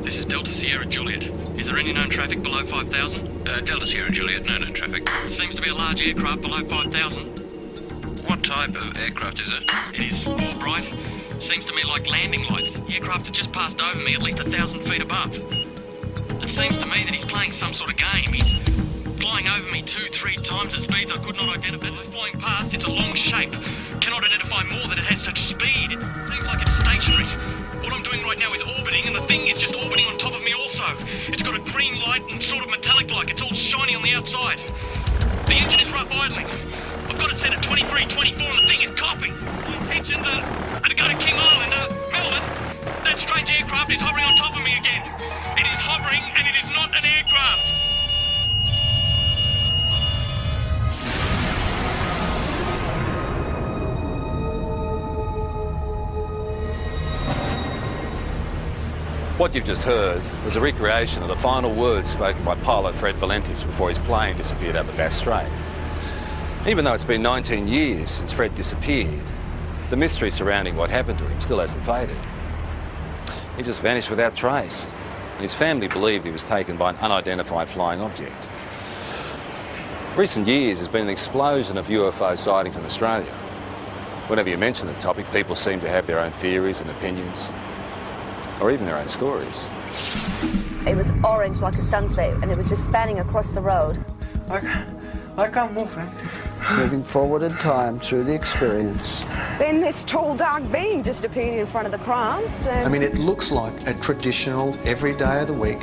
This is Delta Sierra Juliet. Is there any known traffic below 5,000? Delta Sierra Juliet, no known traffic. Seems to be a large aircraft below 5,000. What type of aircraft is it? It is more bright. Seems to me like landing lights. The aircraft has just passed over me at least 1,000 feet above. It seems to me that he's playing some sort of game. He's flying over me 2-3 times at speeds I could not identify. It's flying past, it's a long shape. Cannot identify more that it has such speed. It seems like it's stationary. What I'm doing right now is orbiting, and the thing is just orbiting on top of me also. It's got a green light and sort of metallic-like. It's all shiny on the outside. The engine is rough idling. I've got it set at 23, 24, and the thing is coughing. My intentions are to go to King Island, Melbourne. That strange aircraft is hovering on top of me again. It is hovering, and it is not an aircraft. What you've just heard was a recreation of the final words spoken by pilot Fred Valentich before his plane disappeared over Bass Strait. Even though it's been 19 years since Fred disappeared, the mystery surrounding what happened to him still hasn't faded. He just vanished without trace, and his family believed he was taken by an unidentified flying object. Recent years has been an explosion of UFO sightings in Australia. Whenever you mention the topic, people seem to have their own theories and opinions, or even their own stories. It was orange like a sunset, and it was just spanning across the road. I can't move, man. Moving forward in time through the experience. Then this tall, dark being just appeared in front of the craft. I mean, it looks like a traditional, every day of the week,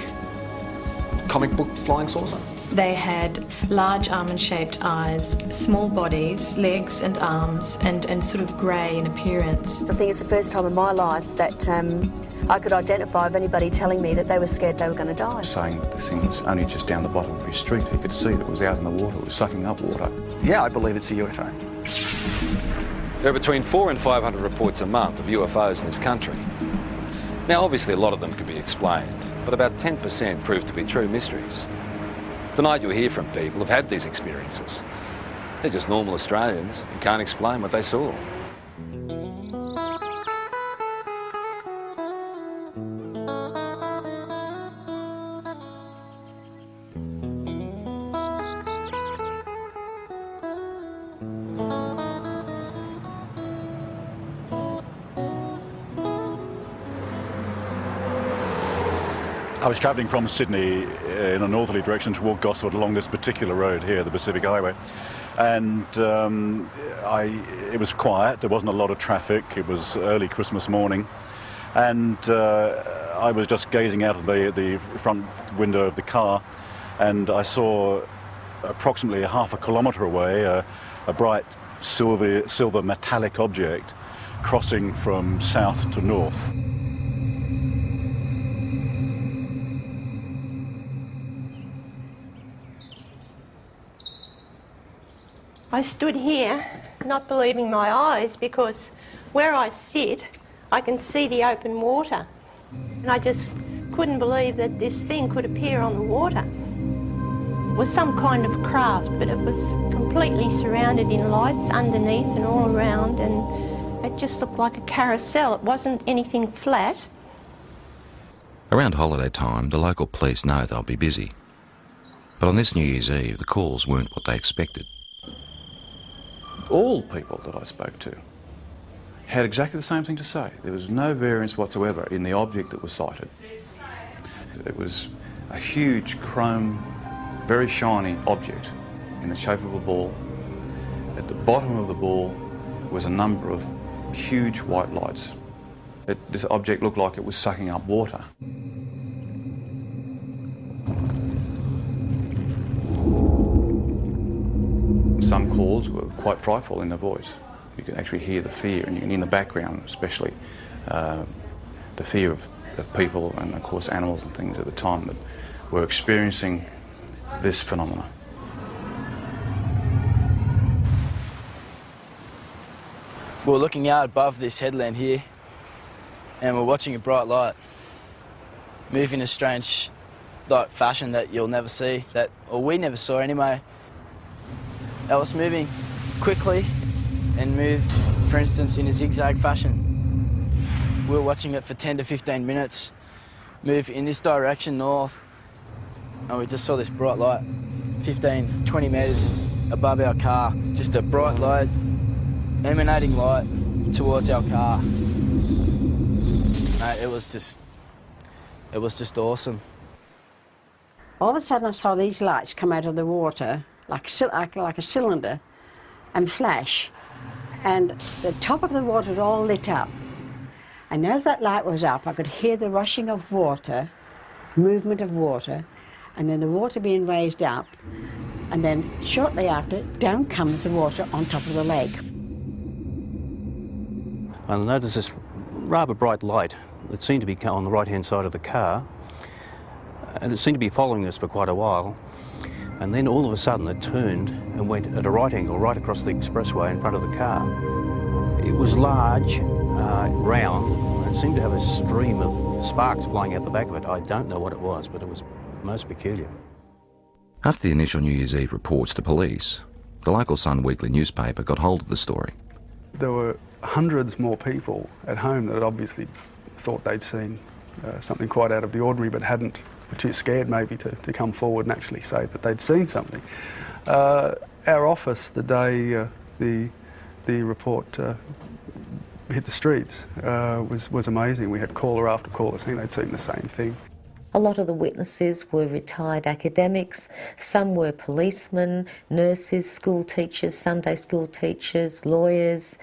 comic book flying saucer. They had large almond-shaped eyes, small bodies, legs and arms, and sort of grey in appearance. I think it's the first time in my life that I could identify of anybody telling me that they were scared they were going to die. Saying that this thing was only just down the bottom of your street. You could see that it was out in the water, it was sucking up water. Yeah, I believe it's a UFO. There are between 400 and 500 reports a month of UFOs in this country. Now, obviously, a lot of them can be explained, but about 10% prove to be true mysteries. Tonight, you'll hear from people who've had these experiences. They're just normal Australians who can't explain what they saw. I was travelling from Sydney in a northerly direction toward Gosford along this particular road here, the Pacific Highway, and it was quiet. There wasn't a lot of traffic. It was early Christmas morning, and I was just gazing out of the front window of the car, and I saw approximately half a kilometre away a bright silver metallic object crossing from south to north. I stood here not believing my eyes, because where I sit I can see the open water, and I just couldn't believe that this thing could appear on the water. It was some kind of craft, but it was completely surrounded in lights underneath and all around, and it just looked like a carousel. It wasn't anything flat. Around holiday time, the local police know they'll be busy. But on this New Year's Eve, the calls weren't what they expected. All people that I spoke to had exactly the same thing to say. There was no variance whatsoever in the object that was sighted. It was a huge chrome, very shiny object in the shape of a ball. At the bottom of the ball was a number of huge white lights. This object looked like it was sucking up water. Some calls were quite frightful in their voice. You could actually hear the fear, and in the background especially, the fear of people and of course animals and things at the time that were experiencing this phenomena. We're looking out above this headland here, and we're watching a bright light move in a strange fashion that you'll never see, or we never saw anyway. It was moving quickly and moved, for instance, in a zigzag fashion. We were watching it for 10 to 15 minutes move in this direction north, and we just saw this bright light 15, 20 metres above our car. Just a bright light, emanating light towards our car. It was just awesome. All of a sudden I saw these lights come out of the water like a cylinder and flash, and the top of the water was all lit up. And as that light was up, I could hear the rushing of water, movement of water, and then the water being raised up, and then shortly after, down comes the water on top of the lake. I noticed this rather bright light that seemed to be on the right-hand side of the car, and it seemed to be following us for quite a while. And then all of a sudden it turned and went at a right angle right across the expressway in front of the car. It was large, round, and it seemed to have a stream of sparks flying out the back of it. I don't know what it was, but it was most peculiar. After the initial New Year's Eve reports to police, the local Sun Weekly newspaper got hold of the story. There were hundreds more people at home that had obviously thought they'd seen something quite out of the ordinary, but were too scared maybe to come forward and actually say that they'd seen something. Our office, the day the report hit the streets, was amazing. We had caller after caller saying they'd seen the same thing. A lot of the witnesses were retired academics, some were policemen, nurses, school teachers, Sunday school teachers, lawyers,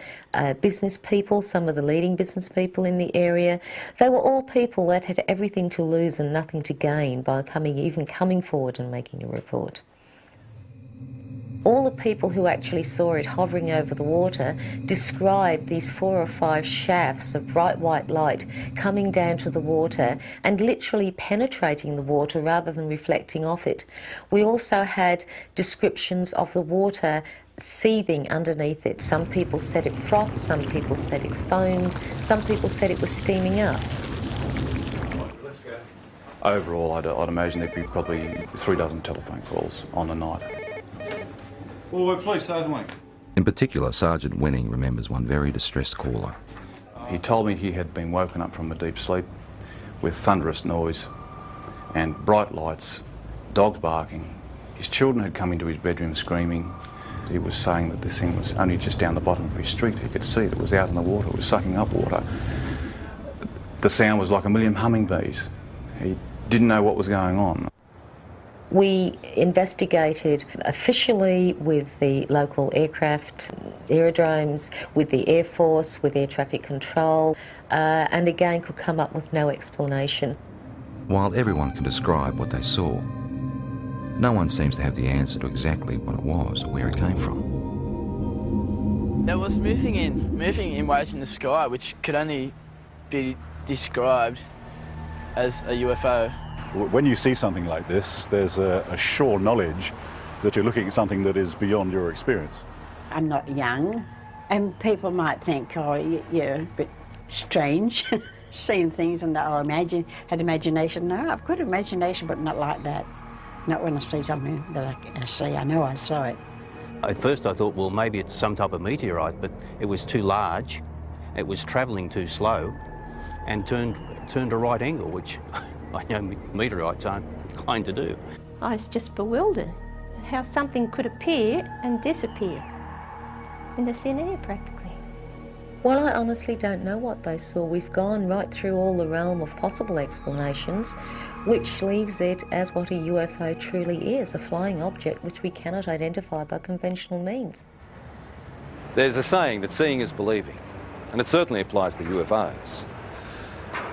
business people, some of the leading business people in the area. They were all people that had everything to lose and nothing to gain by even coming forward and making a report. All the people who actually saw it hovering over the water described these 4 or 5 shafts of bright white light coming down to the water and literally penetrating the water rather than reflecting off it. We also had descriptions of the water seething underneath it. Some people said it frothed, some people said it foamed, some people said it was steaming up. Overall, I'd imagine there'd be probably 3 dozen telephone calls on the night. Well, we're police, Sergeant Wenning. In particular, Sergeant Wenning remembers one very distressed caller. He told me he had been woken up from a deep sleep with thunderous noise and bright lights, dogs barking. His children had come into his bedroom screaming. He was saying that this thing was only just down the bottom of his street. He could see that it was out in the water, it was sucking up water. The sound was like a million hummingbees. He didn't know what was going on. We investigated officially with the local aircraft, aerodromes, with the Air Force, with air traffic control, and again could come up with no explanation. While everyone can describe what they saw, no one seems to have the answer to exactly what it was or where it came from. There was moving in waves in the sky which could only be described as a UFO. When you see something like this, there's a sure knowledge that you're looking at something that is beyond your experience. I'm not young, and people might think, oh, you're a bit strange, seeing things and had imagination. No, I've got imagination, but not like that. Not when I see something that I see. I know I saw it. At first I thought, well, maybe it's some type of meteorite, but it was too large, it was travelling too slow, and turned a right angle, which I know meteorites aren't inclined to do. I was just bewildered at how something could appear and disappear in the thin air practically. Well, I honestly don't know what they saw. We've gone right through all the realm of possible explanations, which leaves it as what a UFO truly is, a flying object which we cannot identify by conventional means. There's a saying that seeing is believing, and it certainly applies to UFOs.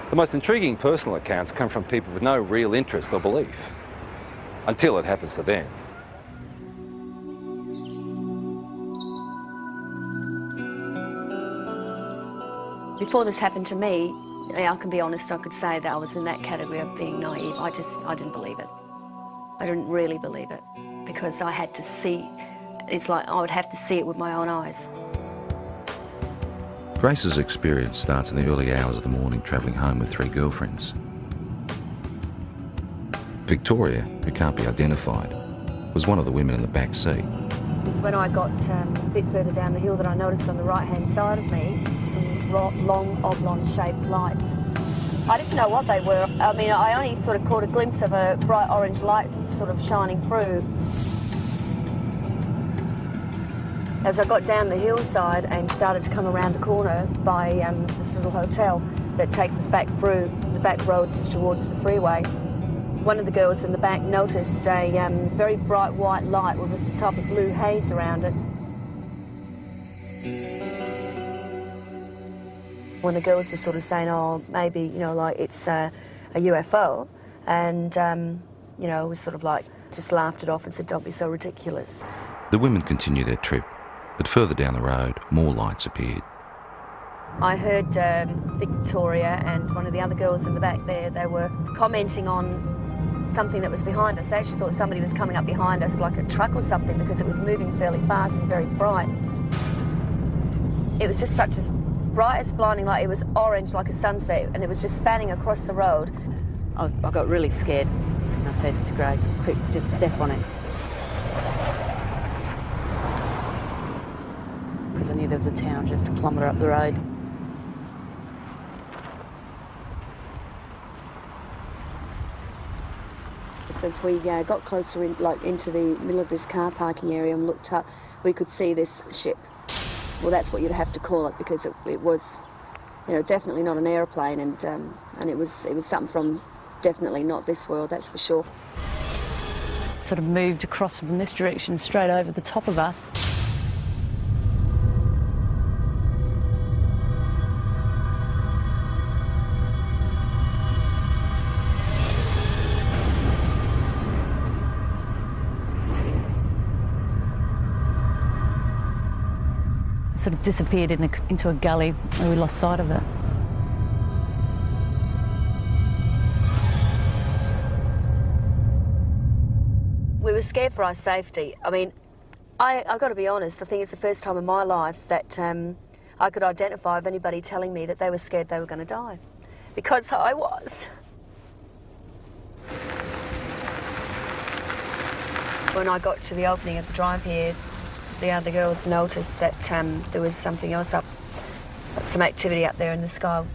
The most intriguing personal accounts come from people with no real interest or belief, until it happens to them. Before this happened to me, I can be honest, I could say that I was in that category of being naive. I didn't believe it. I didn't really believe it, because I had to see, it's like I would have to see it with my own eyes. Grace's experience starts in the early hours of the morning travelling home with 3 girlfriends. Victoria, who can't be identified, was one of the women in the back seat. It's when I got a bit further down the hill that I noticed on the right-hand side of me some long oblong-shaped lights. I didn't know what they were. I mean, I only sort of caught a glimpse of a bright orange light sort of shining through. As I got down the hillside and started to come around the corner by this little hotel that takes us back through the back roads towards the freeway, one of the girls in the back noticed a very bright white light with a type of blue haze around it. When the girls were sort of saying, oh, maybe, you know, like it's a UFO, and, you know, was sort of like just laughed it off and said, don't be so ridiculous. The women continue their trip, but further down the road, more lights appeared. I heard Victoria and one of the other girls in the back there, they were commenting on something that was behind us. They actually thought somebody was coming up behind us, like a truck or something, because it was moving fairly fast and very bright. It was just such a bright as blinding light. It was orange like a sunset, and it was just spanning across the road. I got really scared, and I said to Grace, quick, just step on it. Because I knew there was a town just a kilometre up the road. As we got closer into the middle of this car parking area and looked up, we could see this ship. Well, that's what you'd have to call it, because it was, you know, definitely not an aeroplane, and it was something from definitely not this world, that's for sure. It sort of moved across from this direction straight over the top of us. Sort of disappeared into a gully where we lost sight of it. We were scared for our safety. I mean, I've got to be honest, I think it's the first time in my life that I could identify of anybody telling me that they were scared they were going to die. Because I was. When I got to the opening of the drive here, the other girls noticed that there was something else up, some activity up there in the sky.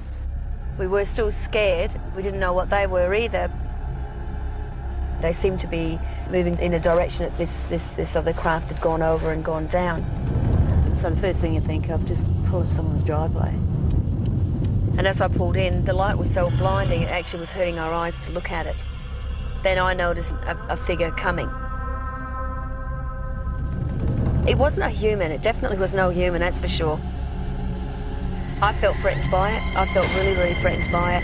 We were still scared. We didn't know what they were either. They seemed to be moving in a direction that this other craft had gone over and gone down. So the first thing you think of, just pull in someone's driveway. And as I pulled in, the light was so blinding, it actually was hurting our eyes to look at it. Then I noticed a figure coming. It wasn't a human, it definitely was no human, that's for sure. I felt threatened by it, I felt really, really threatened by it.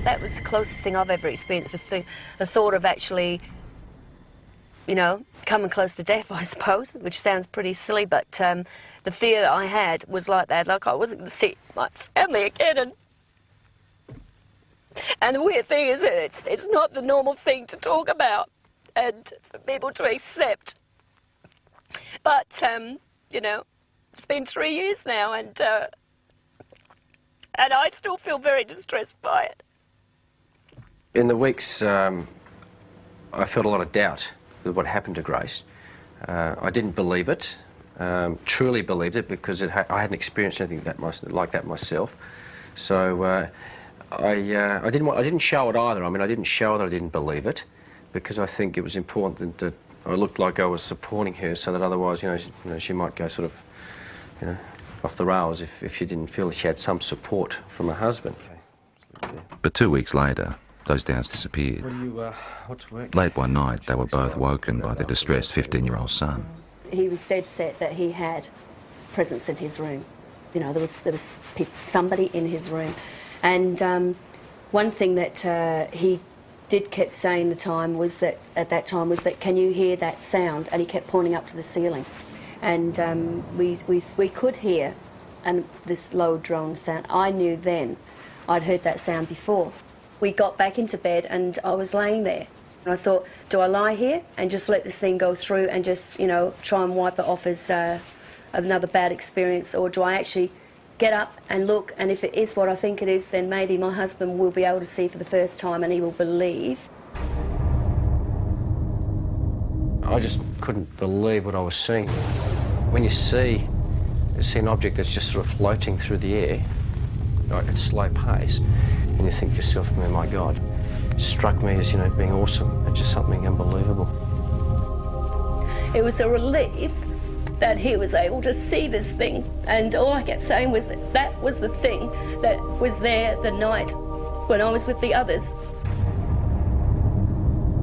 That was the closest thing I've ever experienced, the thought of actually, you know, coming close to death, I suppose, which sounds pretty silly, but the fear I had was like that, like I wasn't going to see my family again. And the weird thing is that it's not the normal thing to talk about and for people to accept. But, you know, it's been 3 years now, and I still feel very distressed by it. In the weeks, I felt a lot of doubt with what happened to Grace. I didn't believe it, truly believed it, because I hadn't experienced anything like that myself. So I didn't show it either. I mean, I didn't show that I didn't believe it, because I think it was important that I looked like I was supporting her, so that otherwise, you know, she might go sort of, you know, off the rails if she didn't feel she had some support from her husband. But 2 weeks later, those doubts disappeared. What's work? Late one night, they were both woken by their distressed 15-year-old son. He was dead set that he had presence in his room. You know, there was somebody in his room. And one thing that he kept saying at that time was that, can you hear that sound? And he kept pointing up to the ceiling. And we could hear this low drone sound. I knew then I'd heard that sound before. We got back into bed and I was laying there. And I thought, do I lie here and just let this thing go through and just, you know, try and wipe it off as another bad experience, or do I actually get up and look, and if it is what I think it is, then maybe my husband will be able to see for the first time and he will believe. I just couldn't believe what I was seeing. When you see an object that's just sort of floating through the air, like at slow pace, And you think to yourself, oh my God, it struck me as, you know, being awesome. It's just something unbelievable. It was a relief that he was able to see this thing, and all I kept saying was that was the thing that was there the night when I was with the others.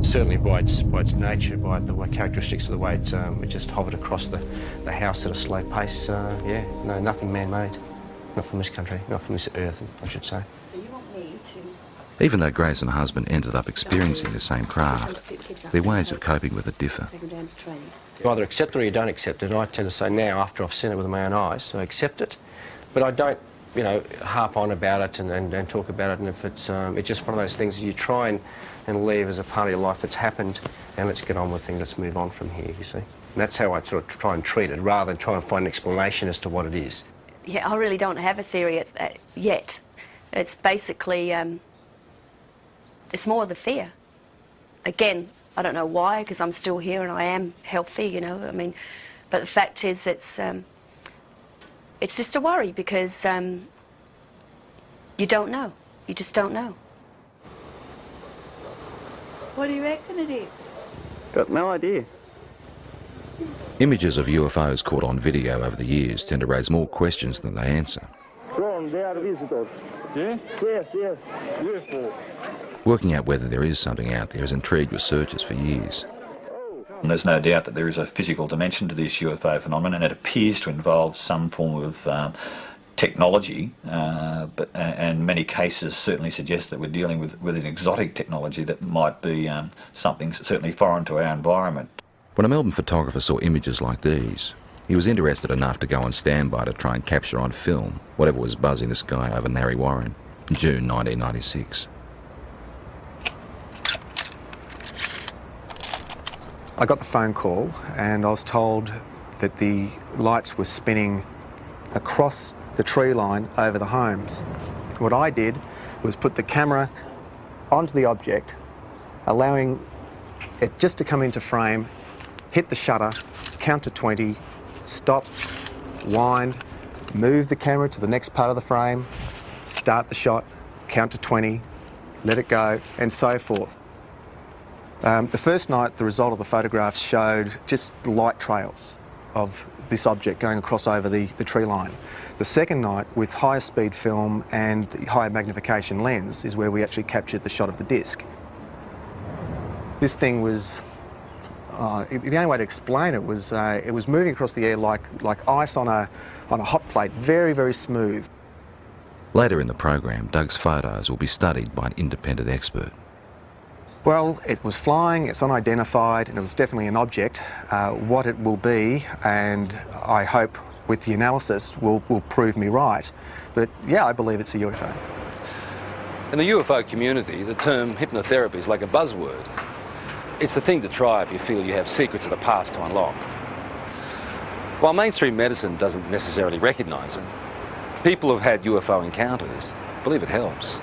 Certainly by its nature, by the characteristics of the way it just hovered across the house at a slow pace, yeah, no, nothing man-made. Not from this country, not from this earth, I should say. Even though Grace and her husband ended up experiencing the same craft, their ways of coping with it differ. You either accept it or you don't accept it, and I tend to say now, after I've seen it with my own eyes, I accept it, but I don't, you know, harp on about it and talk about it, and if it's just one of those things that you try and leave as a part of your life that's happened, and let's get on with things, let's move on from here, you see. And that's how I sort of try and treat it, rather than try and find an explanation as to what it is. Yeah, I really don't have a theory yet. It's basically, it's more the fear. Again, I don't know why, because I'm still here and I am healthy, you know, I mean, but the fact is it's just a worry because you don't know. You just don't know. What do you reckon it is? Got no idea. Images of UFOs caught on video over the years tend to raise more questions than they answer. Ron, they are visitors. Yeah? Yes, yes. UFO. Working out whether there is something out there has intrigued researchers for years. And there's no doubt that there is a physical dimension to this UFO phenomenon, and it appears to involve some form of technology, but and many cases certainly suggest that we're dealing with an exotic technology that might be something certainly foreign to our environment. When a Melbourne photographer saw images like these, he was interested enough to go on standby to try and capture on film whatever was buzzing the sky over Narre Warren in June 1996. I got the phone call and I was told that the lights were spinning across the tree line over the homes. What I did was put the camera onto the object, allowing it just to come into frame, hit the shutter, count to 20, stop, wind, move the camera to the next part of the frame, start the shot, count to 20, let it go, and so forth. The first night, the result of the photographs showed just light trails of this object going across over the tree line. The second night, with higher speed film and the higher magnification lens, is where we actually captured the shot of the disc. This thing was, the only way to explain it was moving across the air like ice on a hot plate, very, very smooth. Later in the program, Doug's photos will be studied by an independent expert. Well, it was flying, it's unidentified, and it was definitely an object. What it will be, and I hope with the analysis, will prove me right. But yeah, I believe it's a UFO. In the UFO community, the term hypnotherapy is like a buzzword. It's the thing to try if you feel you have secrets of the past to unlock. While mainstream medicine doesn't necessarily recognise it, people who've had UFO encounters believe it helps.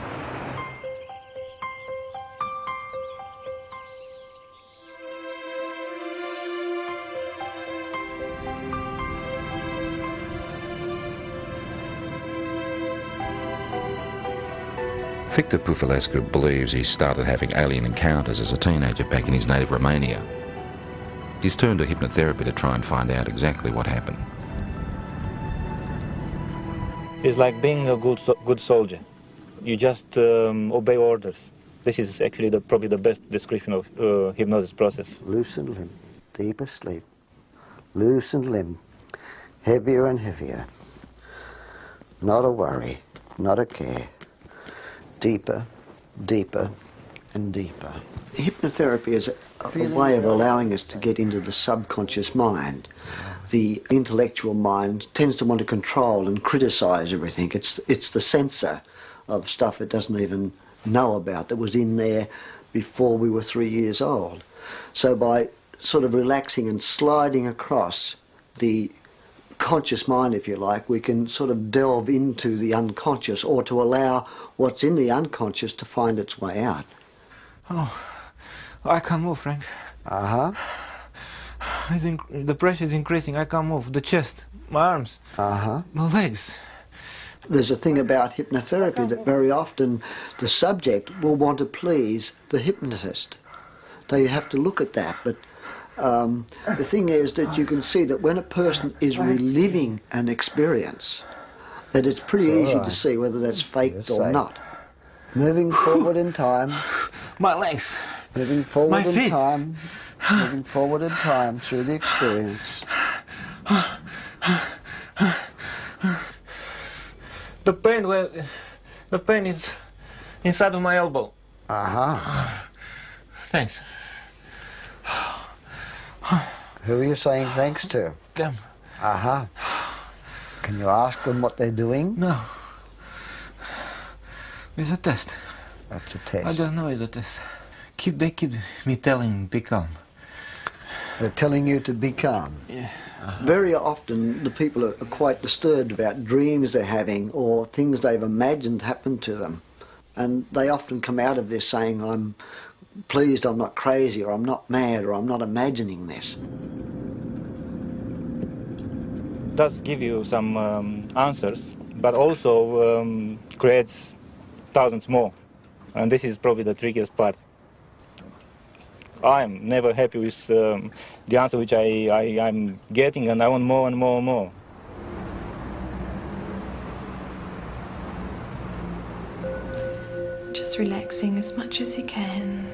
Victor Pufulescu believes he started having alien encounters as a teenager back in his native Romania. He's turned to hypnotherapy to try and find out exactly what happened. It's like being a good soldier. You just obey orders. This is actually probably the best description of hypnosis process. Loosened limb, deeper sleep. Loosened limb, heavier and heavier. Not a worry, not a care. Deeper, deeper, and deeper. Hypnotherapy is a way of allowing us to get into the subconscious mind. The intellectual mind tends to want to control and criticise everything. It's the censor of stuff it doesn't even know about that was in there before we were 3 years old. So by sort of relaxing and sliding across the conscious mind, if you like, we can sort of delve into the unconscious, or to allow what's in the unconscious to find its way out. Oh, I can't move, Frank. Uh-huh. The pressure is increasing. I can't move. The chest, my arms, uh-huh, my legs. There's a thing about hypnotherapy that very often the subject will want to please the hypnotist. So you have to look at that. But the thing is that you can see that when a person is reliving an experience, that it's pretty easy to see whether that's faked or not. Moving forward in time. My legs. Moving forward My in feet. time. Moving forward in time through the experience. The pain is inside of my elbow. Thanks. Who are you saying thanks to? Them. Can you ask them what they're doing? No. It's a test. That's a test. I just know it's a test. They keep me telling be calm. They're telling you to be calm. Yeah. Very often the people are quite disturbed about dreams they're having or things they've imagined happen to them. And they often come out of this saying, I'm pleased I'm not crazy, or I'm not mad, or I'm not imagining this. It does give you some answers, but also creates thousands more. And this is probably the trickiest part. I'm never happy with the answer which I'm getting, and I want more and more and more. Just relaxing as much as you can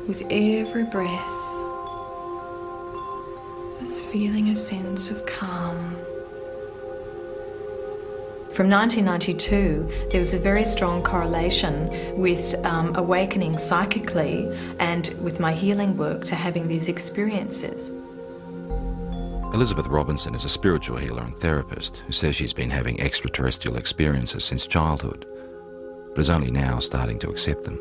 with every breath. Just feeling a sense of calm. From 1992, there was a very strong correlation with awakening psychically and with my healing work to having these experiences. Elizabeth Robinson is a spiritual healer and therapist who says she's been having extraterrestrial experiences since childhood, but is only now starting to accept them.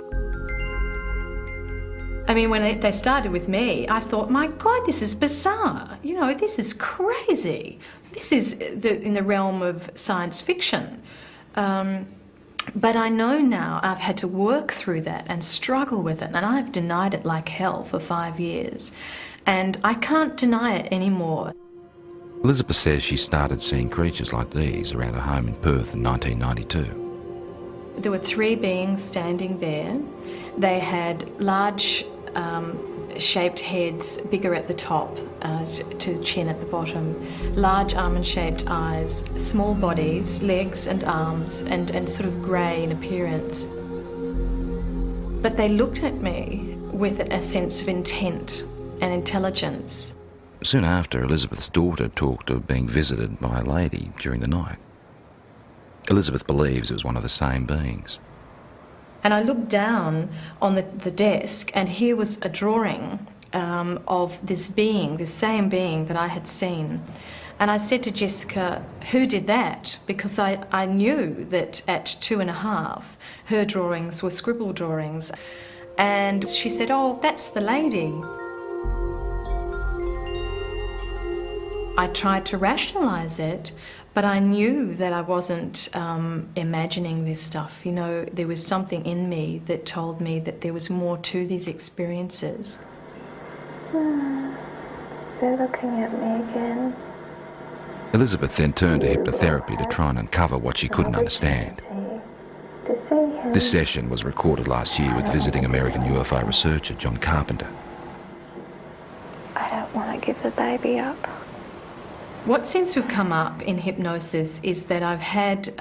I mean, when they started with me, I thought, my God, this is bizarre. You know, this is crazy. This is in the realm of science fiction. But I know now I've had to work through that and struggle with it, and I've denied it like hell for 5 years. And I can't deny it anymore. Elizabeth says she started seeing creatures like these around her home in Perth in 1992. There were 3 beings standing there. They had large shaped heads, bigger at the top to chin at the bottom, large almond-shaped eyes, small bodies, legs and arms, and sort of grey in appearance. But they looked at me with a sense of intent and intelligence. Soon after, Elizabeth's daughter talked of being visited by a lady during the night. Elizabeth believes it was one of the same beings. And I looked down on the desk, and here was a drawing of this being, this same being that I had seen. And I said to Jessica, who did that? Because I knew that at 2.5, her drawings were scribble drawings. And she said, oh, that's the lady. I tried to rationalise it, but I knew that I wasn't imagining this stuff. You know, there was something in me that told me that there was more to these experiences. They're looking at me again. Elizabeth then turned to hypnotherapy to try and uncover what she couldn't understand. This session was recorded last year with visiting American UFO researcher John Carpenter. I don't want to give the baby up. What seems to have come up in hypnosis is that I've had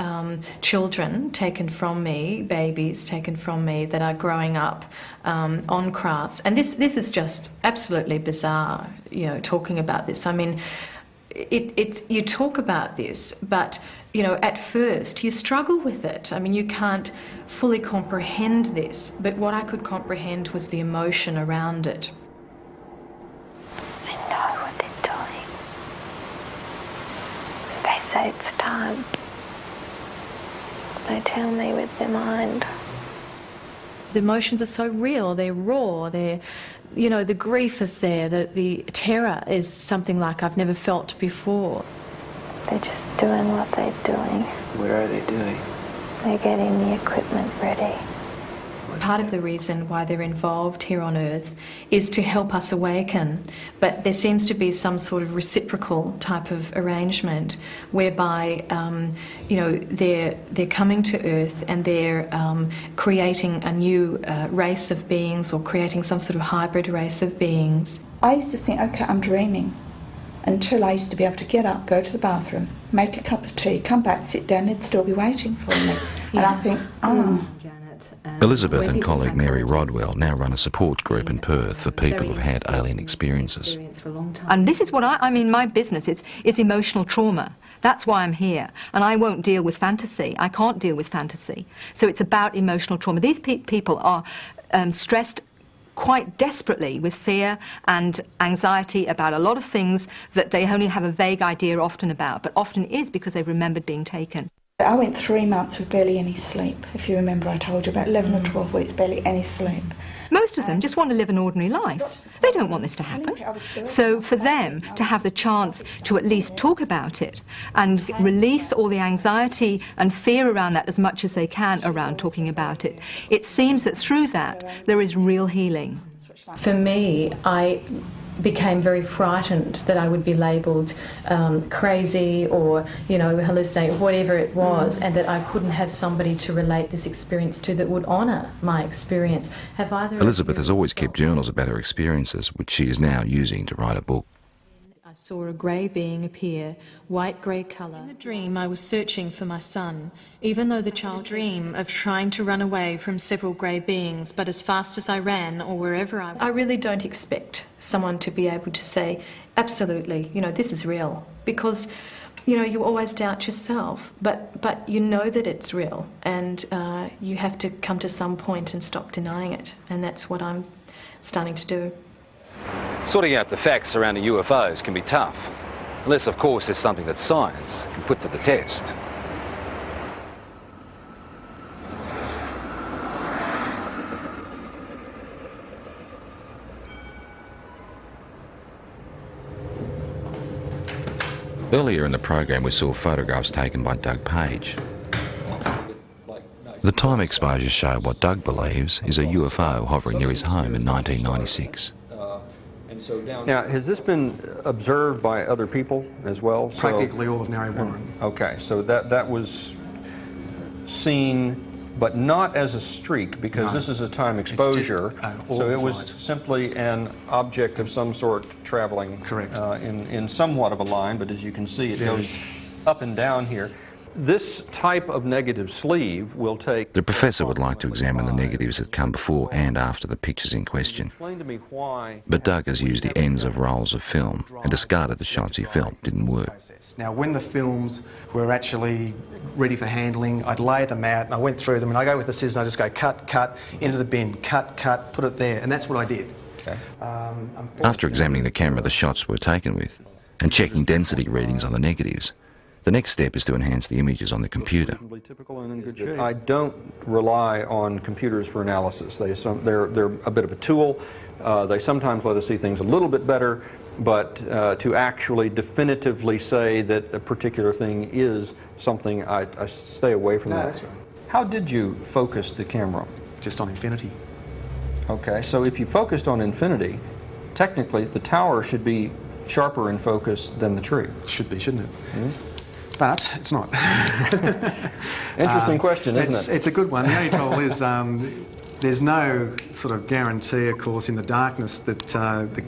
children taken from me, babies taken from me that are growing up on crafts. And this is just absolutely bizarre, you know, talking about this. I mean, you talk about this, but, you know, at first you struggle with it. I mean, you can't fully comprehend this, but what I could comprehend was the emotion around it. I know what they're doing. They say it's time. They tell me with their mind. The emotions are so real, they're raw, you know, the grief is there, the terror is something like I've never felt before. They're just doing what they're doing. What are they doing? They're getting the equipment ready. Part of the reason why they're involved here on Earth is to help us awaken, but there seems to be some sort of reciprocal type of arrangement whereby, you know, they're coming to Earth and they're creating a new race of beings, or creating some sort of hybrid race of beings. I used to think, okay, I'm dreaming, until I used to be able to get up, go to the bathroom, make a cup of tea, come back, sit down, they'd still be waiting for me. And I think, oh. Elizabeth and colleague Mary Rodwell now run a support group in Perth for people who've had alien experiences. And this is what I mean, my business is emotional trauma. That's why I'm here. And I won't deal with fantasy. I can't deal with fantasy. So it's about emotional trauma. These people are stressed quite desperately with fear and anxiety about a lot of things that they only have a vague idea often about, but often is because they've remembered being taken. I went 3 months with barely any sleep. If you remember, I told you about 11 or 12 weeks, barely any sleep. Most of them just want to live an ordinary life. They don't want this to happen. So for them to have the chance to at least talk about it and release all the anxiety and fear around that as much as they can around talking about it, it seems that through that there is real healing. For me, I became very frightened that I would be labelled crazy or, you know, hallucinate, whatever it was, and that I couldn't have somebody to relate this experience to that would honour my experience. Have either Elizabeth has always kept journals about her experiences, which she is now using to write a book. I saw a grey being appear, white-grey colour. In the dream, I was searching for my son, even though the child dream of trying to run away from several grey beings, but as fast as I ran or wherever I really don't expect someone to be able to say, absolutely, you know, this is real, because, you know, you always doubt yourself, but you know that it's real, and you have to come to some point and stop denying it, and that's what I'm starting to do. Sorting out the facts surrounding UFOs can be tough, unless of course there's something that science can put to the test. Earlier in the program we saw photographs taken by Doug Page. The time exposures show what Doug believes is a UFO hovering near his home in 1996. Now, has this been observed by other people as well? Practically all of Narre Warren. Okay, so that was seen, but not as a streak, because this is a time exposure. So it was simply an object of some sort traveling. Correct. In somewhat of a line, but as you can see, it goes up and down here. This type of negative sleeve will take... The professor would like to examine the negatives that come before and after the pictures in question. Explain to me why... But Doug has used the ends of rolls of film and discarded the shots he felt didn't work. Now, when the films were actually ready for handling, I'd lay them out and I went through them and I go with the scissors and I just go cut, cut, into the bin, cut, cut, put it there, and that's what I did. Okay. After examining the camera the shots were taken with and checking density readings on the negatives, the next step is to enhance the images on the computer. I don't rely on computers for analysis. They're a bit of a tool. They sometimes let us see things a little bit better, but to actually definitively say that a particular thing is something, I stay away from that. That's right. How did you focus the camera? Just on infinity. Okay, so if you focused on infinity, technically the tower should be sharper in focus than the tree. Should be, shouldn't it? Mm-hmm. But it's not. Interesting question, isn't it? It's a good one. The only trouble is there's no sort of guarantee, of course, in the darkness that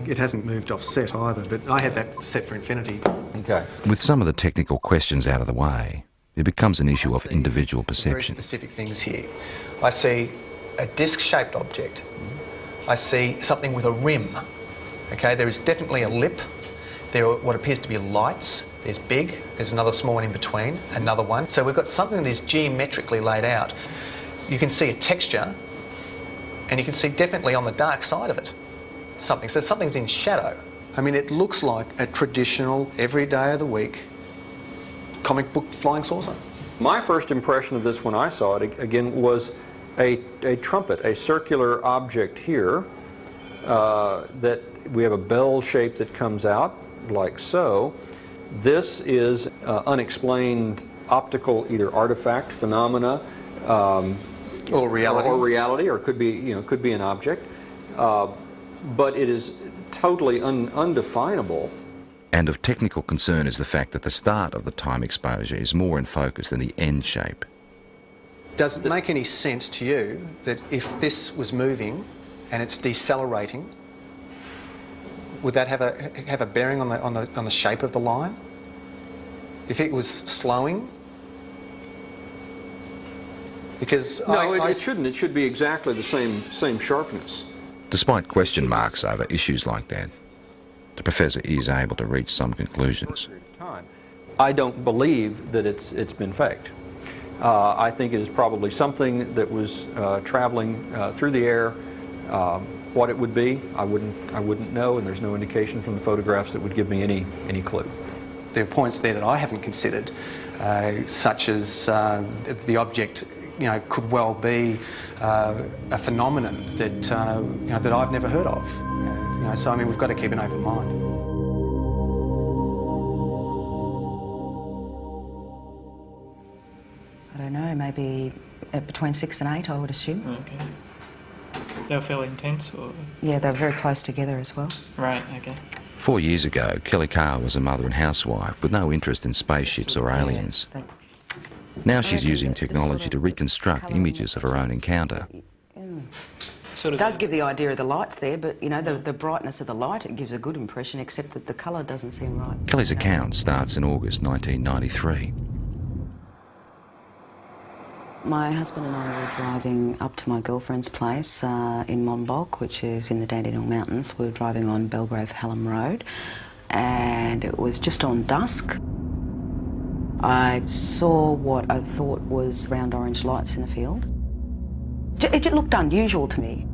it hasn't moved off set either, but I had that set for infinity. Okay. With some of the technical questions out of the way, it becomes an issue of individual perception. Very specific things here. I see a disc-shaped object. I see something with a rim. Okay, there is definitely a lip. There are what appears to be lights. There's big, there's another small one in between, another one. So we've got something that is geometrically laid out. You can see a texture, and you can see definitely on the dark side of it something. So something's in shadow. I mean, it looks like a traditional, every day of the week, comic book flying saucer. My first impression of this when I saw it, again, was a trumpet, a circular object here, that we have a bell shape that comes out, like so. This is unexplained optical either artifact, phenomena, Or reality. Or reality, or could be, could be an object. But it is totally undefinable. And of technical concern is the fact that the start of the time exposure is more in focus than the end shape. Does it make any sense to you that if this was moving and it's decelerating, would that have a bearing on the shape of the line? If it was slowing? Because no, it shouldn't. It should be exactly the same sharpness. Despite question marks over issues like that, the professor is able to reach some conclusions. I don't believe that it's been faked. I think it is probably something that was traveling through the air. What it would be, I wouldn't know, and there's no indication from the photographs that would give me any clue. There are points there that I haven't considered, such as the object, could well be a phenomenon that that I've never heard of. So I mean, we've got to keep an open mind. I don't know, maybe between 6 and 8, I would assume. Okay. They were fairly intense, or? Yeah, they were very close together as well. Right, okay. 4 years ago, Kelly Carr was a mother and housewife with no interest in spaceships or aliens. Now she's using technology to reconstruct images of her own encounter. It does give the idea of the lights there, but the brightness of the light, it gives a good impression, except that the colour doesn't seem right. Kelly's account starts in August 1993. My husband and I were driving up to my girlfriend's place in Monbulk, which is in the Dandenong Mountains. We were driving on Belgrave-Hallam Road, and it was just on dusk. I saw what I thought was round orange lights in the field. It looked unusual to me.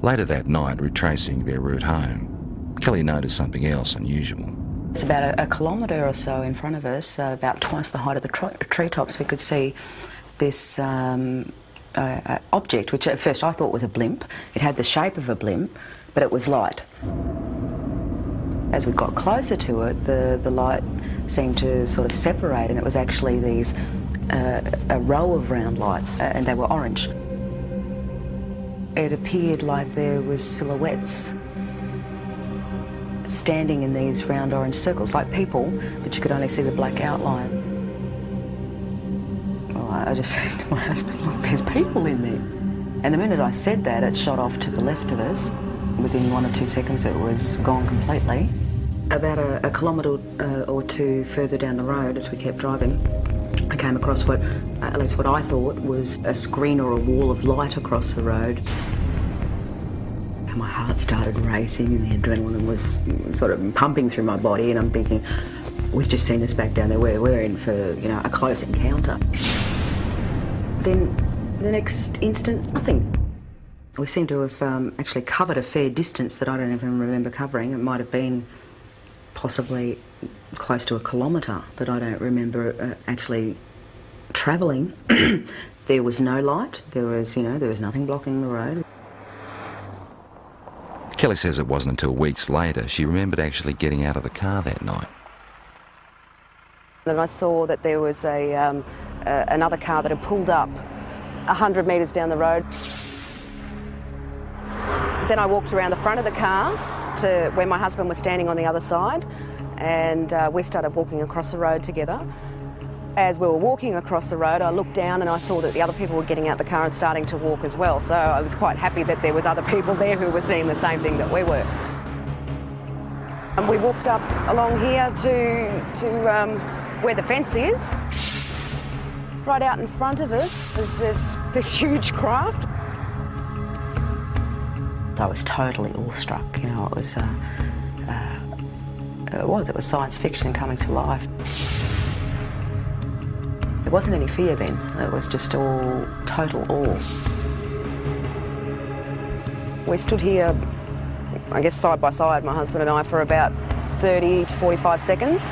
Later that night, retracing their route home, Kelly noticed something else unusual. It's about a kilometre or so in front of us, about twice the height of the treetops. We could see this object, which at first I thought was a blimp. It had the shape of a blimp, but it was light. As we got closer to it, the light seemed to sort of separate, and it was actually these a row of round lights, and they were orange. It appeared like there was silhouettes standing in these round orange circles, like people, but you could only see the black outline. Well, I just said to my husband, look, there's people in there. And the minute I said that, it shot off to the left of us. Within 1 or 2 seconds, it was gone completely. About a kilometre or two further down the road, as we kept driving, I came across at least what I thought was a screen or a wall of light across the road. And my heart started racing and the adrenaline was sort of pumping through my body, and I'm thinking, we've just seen this back down there, we're in for, a close encounter. Then the next instant, nothing. We seem to have actually covered a fair distance that I don't even remember covering. It might have been possibly close to a kilometre that I don't remember actually travelling. There was no light. There was nothing blocking the road. Kelly says it wasn't until weeks later she remembered actually getting out of the car that night. And I saw that there was another car that had pulled up 100 metres down the road. Then I walked around the front of the car to where my husband was standing on the other side, and we started walking across the road together. As we were walking across the road, I looked down and I saw that the other people were getting out the car and starting to walk as well. So I was quite happy that there was other people there who were seeing the same thing that we were. And we walked up along here to where the fence is. Right out in front of us is this huge craft. I was totally awestruck, it was science fiction coming to life. There wasn't any fear then, it was just all total awe. We stood here, I guess side by side, my husband and I, for about 30 to 45 seconds.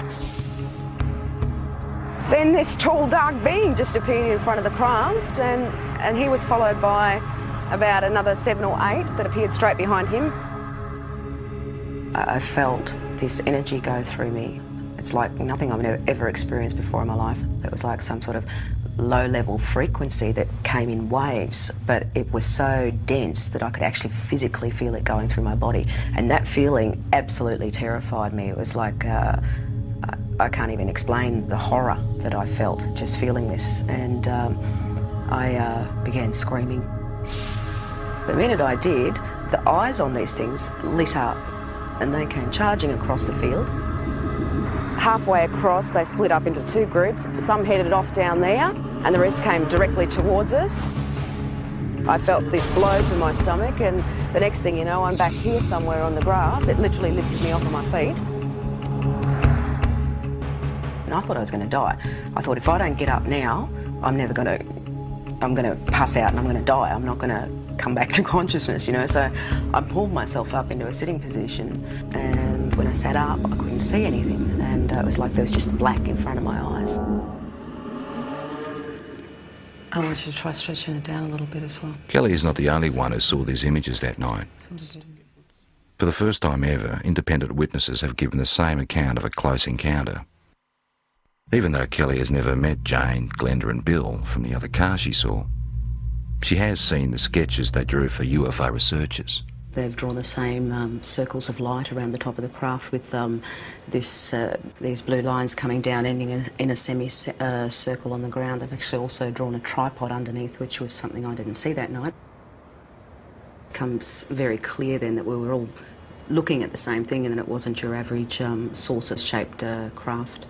Then this tall dark being just appeared in front of the craft, and he was followed by about another 7 or 8 that appeared straight behind him. I felt this energy go through me. It's like nothing I've ever experienced before in my life. It was like some sort of low-level frequency that came in waves, but it was so dense that I could actually physically feel it going through my body. And that feeling absolutely terrified me. It was like, I can't even explain the horror that I felt just feeling this. And I began screaming. The minute I did, the eyes on these things lit up and they came charging across the field. Halfway across, they split up into two groups. Some headed off down there and the rest came directly towards us. I felt this blow to my stomach, and the next thing you know, I'm back here somewhere on the grass. It literally lifted me off of my feet. And I thought I was going to die. I thought if I don't get up now, I'm going to pass out and I'm going to die. I'm not going to come back to consciousness, you know. So I pulled myself up into a sitting position, and when I sat up, I couldn't see anything, and it was like there was just black in front of my eyes. I want you to try stretching it down a little bit as well. Kelly is not the only one who saw these images that night. For the first time ever, independent witnesses have given the same account of a close encounter. Even though Kelly has never met Jane, Glenda and Bill from the other car she saw, she has seen the sketches they drew for UFO researchers. They've drawn the same circles of light around the top of the craft with these blue lines coming down, ending in a semi-circle on the ground. They've actually also drawn a tripod underneath, which was something I didn't see that night. It becomes very clear then that we were all looking at the same thing and that it wasn't your average saucer-shaped craft.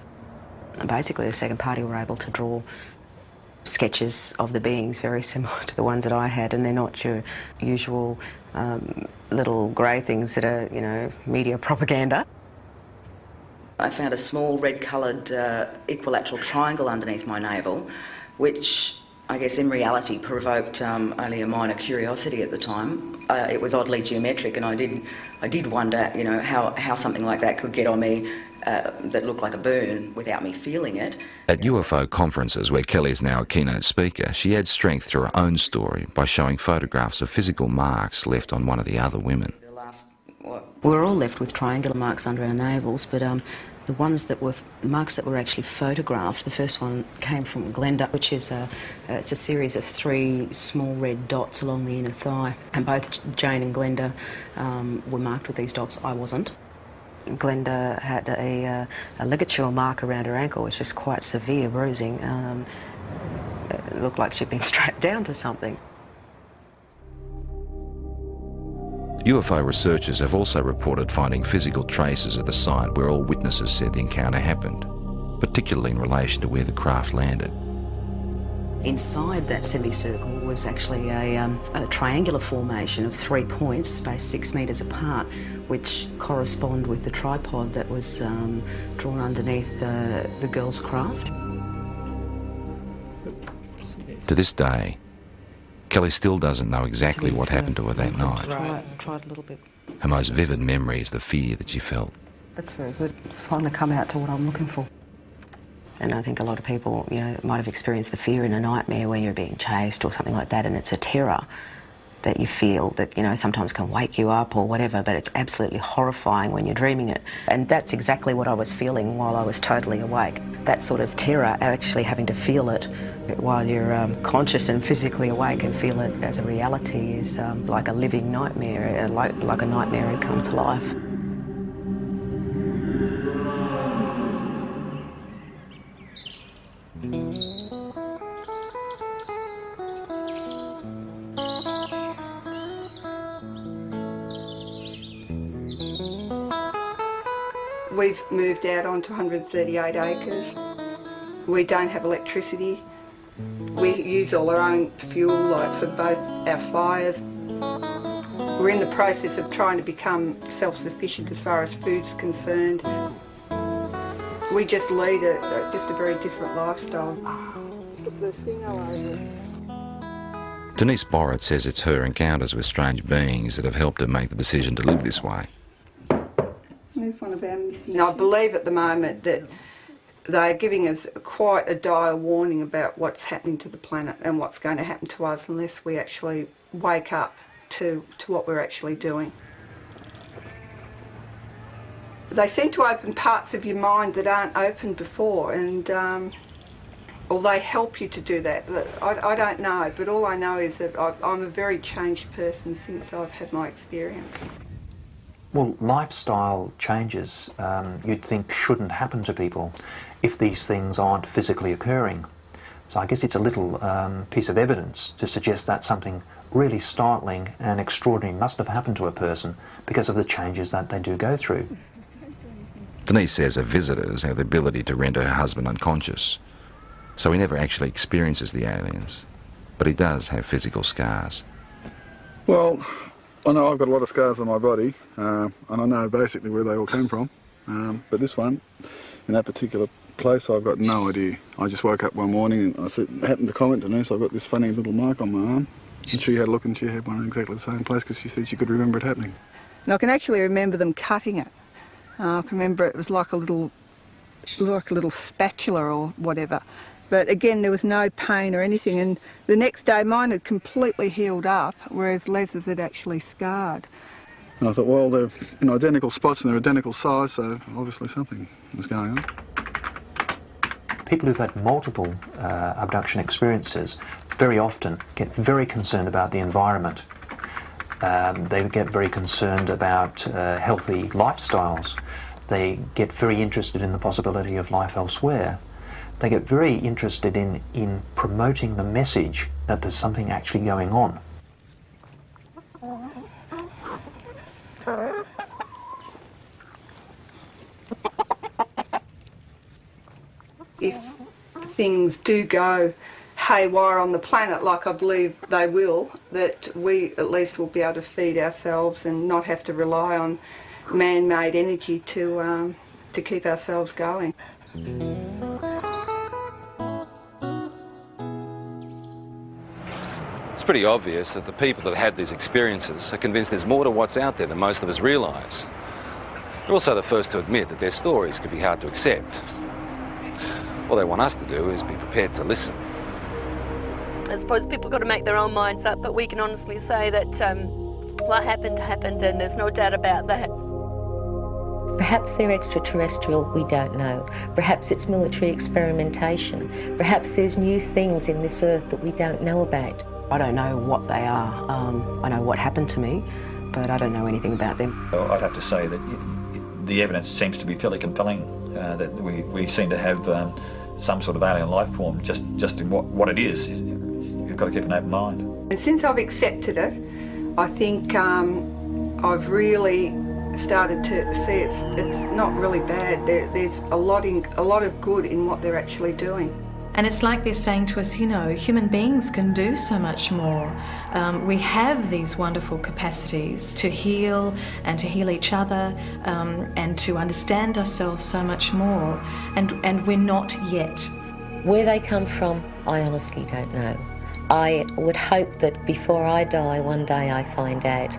And basically, the second party were able to draw sketches of the beings very similar to the ones that I had, and they're not your usual little grey things that are, you know, media propaganda. I found a small red-coloured equilateral triangle underneath my navel, which I guess in reality provoked only a minor curiosity at the time. It was oddly geometric, and I did wonder, you know, how something like that could get on me that looked like a burn without me feeling it. At UFO conferences, where Kelly is now a keynote speaker, she adds strength to her own story by showing photographs of physical marks left on one of the other women. We were all left with triangular marks under our navels, but the ones that were marks that were actually photographed, the first one came from Glenda, which is it's a series of 3 small red dots along the inner thigh, and both Jane and Glenda were marked with these dots. I wasn't. Glenda had a ligature mark around her ankle, which is quite severe bruising. It looked like she'd been strapped down to something. UFO researchers have also reported finding physical traces at the site where all witnesses said the encounter happened, particularly in relation to where the craft landed. Inside that semicircle was actually a triangular formation of 3 points spaced 6 metres apart, which correspond with the tripod that was drawn underneath the girl's craft. To this day, Kelly still doesn't know exactly what happened to her that night. Tried a little bit. Her most vivid memory is the fear that she felt. That's very good. It's finally come out to what I'm looking for. And I think a lot of people, you know, might have experienced the fear in a nightmare where you're being chased or something like that, and it's a terror that you feel that, you know, sometimes can wake you up or whatever, but it's absolutely horrifying when you're dreaming it. And that's exactly what I was feeling while I was totally awake. That sort of terror, actually having to feel it while you're conscious and physically awake and feel it as a reality, is like a living nightmare, like a nightmare had come to life. We've moved out onto 138 acres. We don't have electricity. We use all our own fuel, like for both our fires. We're in the process of trying to become self-sufficient as far as food's concerned. We just lead just a very different lifestyle. Denise Borrett says it's her encounters with strange beings that have helped her make the decision to live this way. There's one of our missing. I believe at the moment that they're giving us quite a dire warning about what's happening to the planet and what's going to happen to us unless we actually wake up to what we're actually doing. They seem to open parts of your mind that aren't open before, and or they help you to do that. I don't know, but all I know is that I'm a very changed person since I've had my experience. Well, lifestyle changes you'd think shouldn't happen to people if these things aren't physically occurring. So I guess it's a little piece of evidence to suggest that something really startling and extraordinary must have happened to a person because of the changes that they do go through. Denise says her visitors have the ability to render her husband unconscious, so he never actually experiences the aliens, but he does have physical scars. Well, I know I've got a lot of scars on my body, and I know basically where they all came from, but this one, in that particular place, I've got no idea. I just woke up one morning and I happened to comment to Denise, I've got this funny little mark on my arm, and she had a look and she had one in exactly the same place because she said she could remember it happening. And I can actually remember them cutting it. I can remember it was like a little spatula or whatever. But again, there was no pain or anything, and the next day mine had completely healed up, whereas Les's had actually scarred. And I thought, well, they're in identical spots and they're identical size, so obviously something was going on. People who've had multiple abduction experiences very often get very concerned about the environment. They get very concerned about healthy lifestyles. They get very interested in the possibility of life elsewhere. They get very interested in promoting the message that there's something actually going on. If things do go haywire on the planet, like I believe they will, that we at least will be able to feed ourselves and not have to rely on man-made energy to keep ourselves going. It's pretty obvious that the people that had these experiences are convinced there's more to what's out there than most of us realise. They're also the first to admit that their stories can be hard to accept. All they want us to do is be prepared to listen. I suppose people got to make their own minds up, but we can honestly say that what happened, happened, and there's no doubt about that. Perhaps they're extraterrestrial, we don't know. Perhaps it's military experimentation. Perhaps there's new things in this earth that we don't know about. I don't know what they are. I know what happened to me, but I don't know anything about them. I'd have to say that the evidence seems to be fairly compelling, that we seem to have some sort of alien life form, just in what it is. You've got to keep an open mind. And since I've accepted it, I think I've really started to see it's not really bad. There's a lot of good in what they're actually doing. And it's like they're saying to us, you know, human beings can do so much more. We have these wonderful capacities to heal and to heal each other and to understand ourselves so much more. And we're not yet. Where they come from, I honestly don't know. I would hope that before I die, one day I find out.